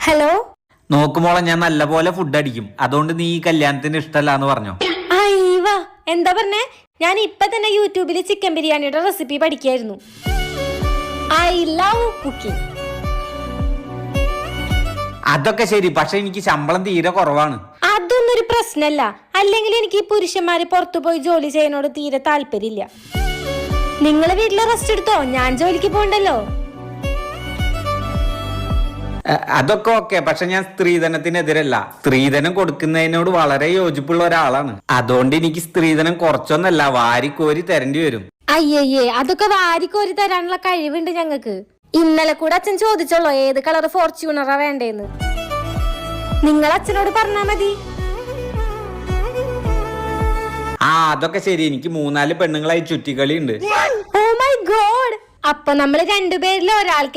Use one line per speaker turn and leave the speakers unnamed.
Hello,
നോക്കുമോളെ, ഞാൻ നല്ലപോലെ food അടിക്കും. അതുകൊണ്ട് നീ ഈ കല്യാണത്തിന് ഇഷ്ടല്ലാന്ന് പറഞ്ഞോ?
അയ്യവ, എന്താ പറഞ്ഞേ? ഞാൻ ഇപ്പൊ തന്നെ യൂട്യൂബിൽ ചിക്കൻ ബിരിയാണിയുടെ റെസിപ്പി പഠിക്കായിരുന്നു. I love cooking.
അതൊക്കെ ശരി, പക്ഷെ എനിക്ക് ശമ്പളം തീരെ കുറവാണ്.
അതൊന്നും ഒരു പ്രശ്നമല്ല. അല്ലെങ്കിൽ എനിക്ക് ഈ പുരുഷന്മാര് പുറത്തു പോയി ജോലി ചെയ്യുന്നതിനോട് തീരെ താല്പര്യമില്ല. നിങ്ങളെ വീട്ടിലെ റെസ്റ്റ് എടുത്തോ, ഞാൻ ജോലിക്ക് പോകണ്ടല്ലോ.
അതൊക്കെ ഓക്കെ, പക്ഷെ ഞാൻ സ്ത്രീധനത്തിനെതിരല്ല. സ്ത്രീധനം കൊടുക്കുന്നതിനോട് വളരെ യോജിപ്പുള്ള ഒരാളാണ്. അതുകൊണ്ട് എനിക്ക് സ്ത്രീധനം കുറച്ചൊന്നല്ല, വാരിക്കോരി തരേണ്ടി വരും.
അയ്യയ്യേ, അതൊക്കെ വാരിക്കോരി തരാനുള്ള കഴിവുണ്ട് ഞങ്ങൾക്ക്. ഇന്നലെ കൂടെ അച്ഛൻ ചോദിച്ചോളൂ ഏത് കളർ ഫോർച്യൂണറാ വേണ്ടേന്ന്. നിങ്ങൾ അച്ഛനോട് പറഞ്ഞാ മതി.
അതൊക്കെ ശരി. എനിക്ക് 3-4 പെണ്ണുങ്ങളായി ചുറ്റിക്കളി ഉണ്ട്.
ഓ മൈ ഗോഡ്, അപ്പൊ നമ്മള് രണ്ടുപേരിൽ ഒരാൾക്ക്